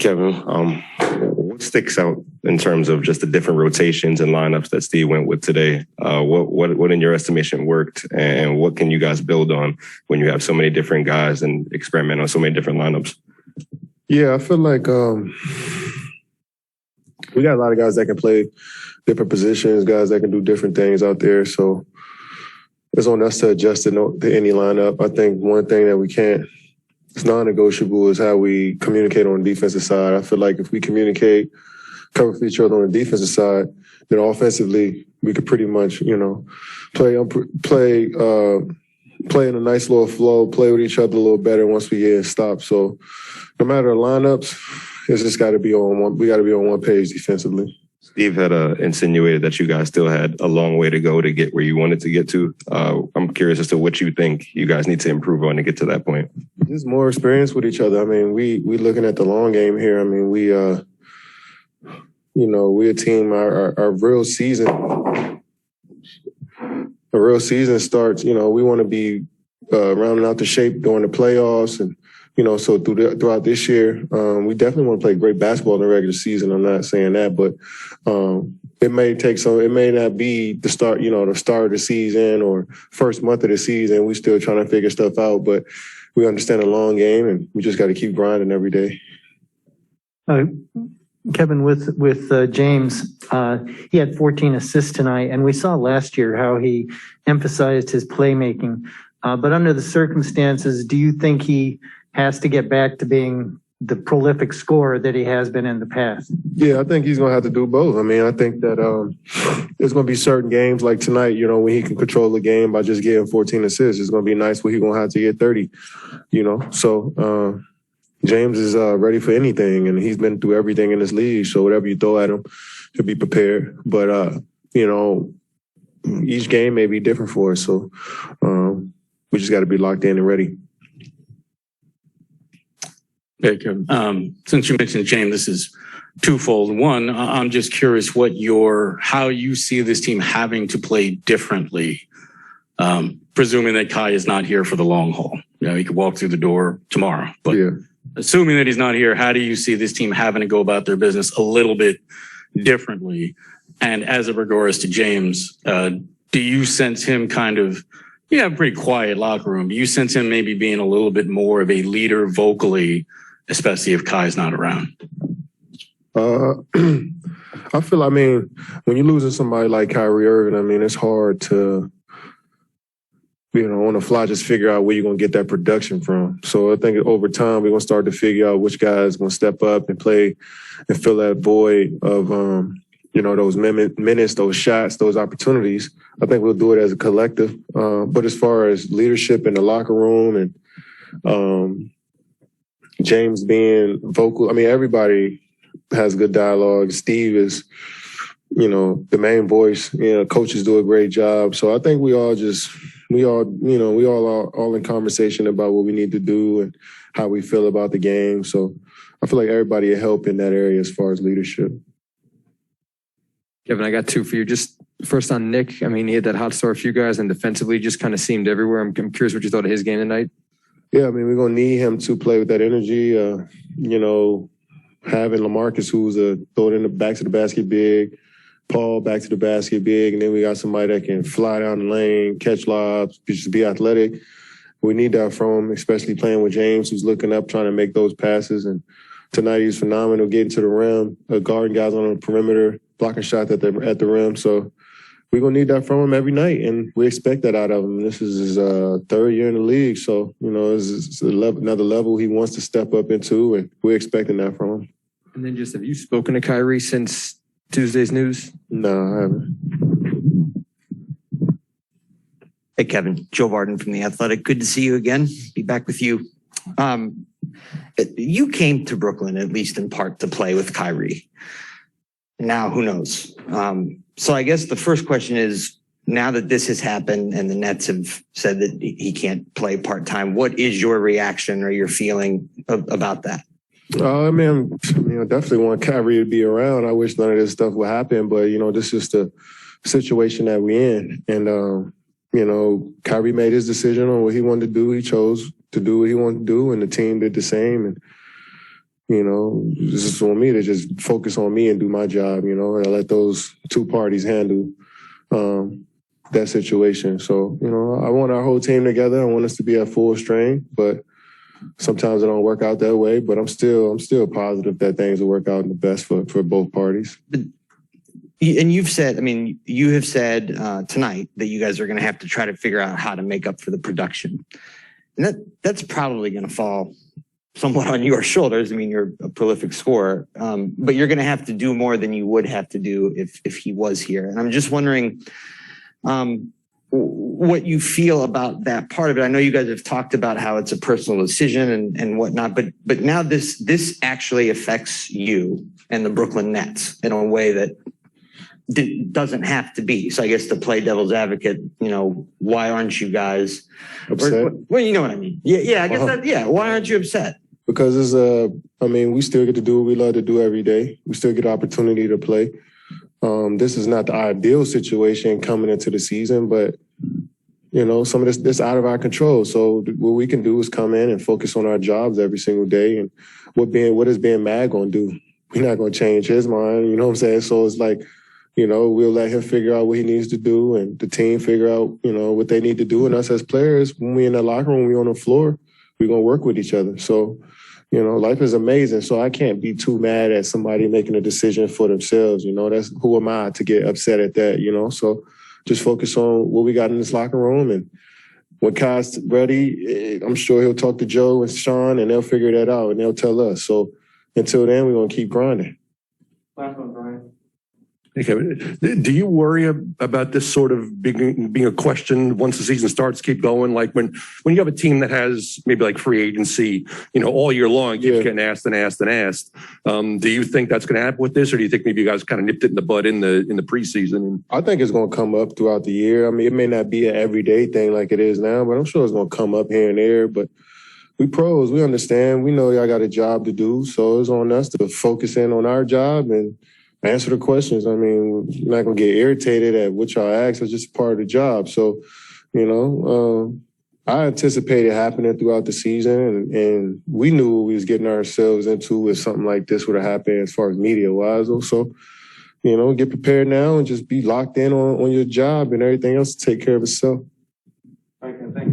Kevin, what sticks out in terms of just the different rotations and lineups that Steve went with today? What in your estimation worked, and what can you guys build on when you have so many different guys and experiment on so many different lineups? Yeah, I feel like we got a lot of guys that can play different positions, guys that can do different things out there. So it's on us to adjust to any lineup. I think one thing that it's non-negotiable is how we communicate on the defensive side. I feel like if we communicate, cover for each other on the defensive side, then offensively we could pretty much, play in a nice little flow, play with each other a little better once we get stopped. So no matter the lineups, it's just got to be on one. We got to be on one page defensively. Steve had insinuated that you guys still had a long way to go to get where you wanted to get to. I'm curious as to what you think you guys need to improve on to get to that point. Just more experience with each other. I mean, we looking at the long game here. I mean, we a team. Our real season. The real season starts. We want to be rounding out the shape during the playoffs, and so throughout this year, we definitely want to play great basketball in the regular season. I'm not saying that, but it may not be the start, the start of the season or first month of the season. We're still trying to figure stuff out, but we understand the long game, and we just got to keep grinding every day. Kevin, with James, he had 14 assists tonight, and we saw last year how he emphasized his playmaking. But under the circumstances, do you think he has to get back to being the prolific scorer that he has been in the past? Yeah, I think he's going to have to do both. I mean, I think that there's going to be certain games like tonight, when he can control the game by just getting 14 assists. It's going to be nice where he's going to have to get 30, So James is ready for anything, and he's been through everything in this league. So whatever you throw at him, he'll be prepared. But, each game may be different for us. So we just got to be locked in and ready. Hey, Kevin. Since you mentioned James, this is twofold. One, I'm just curious how you see this team having to play differently, presuming that Kai is not here for the long haul. He could walk through the door tomorrow. But assuming that he's not here, how do you see this team having to go about their business a little bit differently? And as it regards to James, do you sense him a pretty quiet locker room. Do you sense him maybe being a little bit more of a leader vocally, especially if Kai's not around? I feel, when you're losing somebody like Kyrie Irving, it's hard to, on the fly, just figure out where you're going to get that production from. So I think over time, we're going to start to figure out which guys going to step up and play and fill that void of, those minutes, those shots, those opportunities. I think we'll do it as a collective. But as far as leadership in the locker room and James being vocal, everybody has good dialogue. Steve is, the main voice. Coaches do a great job. So I think we all are in conversation about what we need to do and how we feel about the game. So I feel like everybody will help in that area as far as leadership. Kevin, I got two for you. Just first on Nick. He had that hot start for you guys, and defensively just kind of seemed everywhere. I'm curious what you thought of his game tonight. Yeah, we're going to need him to play with that energy. Having LaMarcus, who's throw it in the back to the basket big, Paul back to the basket big, and then we got somebody that can fly down the lane, catch lobs, just be athletic. We need that from him, especially playing with James, who's looking up, trying to make those passes. And tonight he was phenomenal, getting to the rim, guarding guys on the perimeter, blocking shots at the rim. So we're going to need that from him every night, and we expect that out of him. This is his third year in the league, so, it's another level he wants to step up into, and we're expecting that from him. And then just, have you spoken to Kyrie since Tuesday's news? No, I haven't. Hey, Kevin. Joe Varden from The Athletic. Good to see you again. Be back with you. You came to Brooklyn, at least in part, to play with Kyrie. Now, who knows? So I guess the first question is, now that this has happened and the Nets have said that he can't play part-time, what is your reaction or your feeling about that? I definitely want Kyrie to be around. I wish none of this stuff would happen, but, this is the situation that we're in. And, Kyrie made his decision on what he wanted to do. He chose to do what he wanted to do, and the team did the same. And, you know, this is on me to just focus on me and do my job, you know, and I let those two parties handle that situation. So, you know, I want our whole team together. I want us to be at full strength, but sometimes it don't work out that way. But I'm still positive that things will work out in the best for both parties. And you've said, I mean, you have said tonight that you guys are going to have to try to figure out how to make up for the production. And that's probably going to fall somewhat on your shoulders. I mean, you're a prolific scorer, but you're going to have to do more than you would have to do if he was here. And I'm just wondering what you feel about that part of it. I know you guys have talked about how it's a personal decision and whatnot, but now this actually affects you and the Brooklyn Nets in a way that doesn't have to be. So I guess to play devil's advocate, you know, why aren't you guys upset? Well, you know what I mean. Yeah, I guess why aren't you upset? Because I mean, we still get to do what we love to do every day. We still get opportunity to play. This is not the ideal situation coming into the season, but you know, some of this out of our control. So what we can do is come in and focus on our jobs every single day. And what is being mad going to do? We're not going to change his mind. You know what I'm saying? So it's like, you know, we'll let him figure out what he needs to do and the team figure out, you know, what they need to do. And us as players, when we in the locker room, we on the floor, we're going to work with each other. So, you know, life is amazing. So I can't be too mad at somebody making a decision for themselves. You know, that's who am I to get upset at that, you know? So just focus on what we got in this locker room. And when Kai's ready, I'm sure he'll talk to Joe and Sean and they'll figure that out and they'll tell us. So until then, we're going to keep grinding. Last one, Brian. Okay. Do you worry about this sort of being a question once the season starts, keep going? Like when you have a team that has maybe like free agency, you know, all year long, keeps getting asked and asked and asked. Do you think that's going to happen with this, or do you think maybe you guys kind of nipped it in the bud in the preseason? I think it's going to come up throughout the year. I mean, it may not be an everyday thing like it is now, but I'm sure it's going to come up here and there. But we pros, we understand. We know y'all got a job to do, so it's on us to focus in on our job and answer the questions. I mean, we're not going to get irritated at what y'all ask. It's just part of the job. So, you know, I anticipated happening throughout the season, and we knew what we was getting ourselves into if something like this would have happened as far as media-wise. So, you know, get prepared now and just be locked in on your job and everything else to take care of itself. Okay, thank you.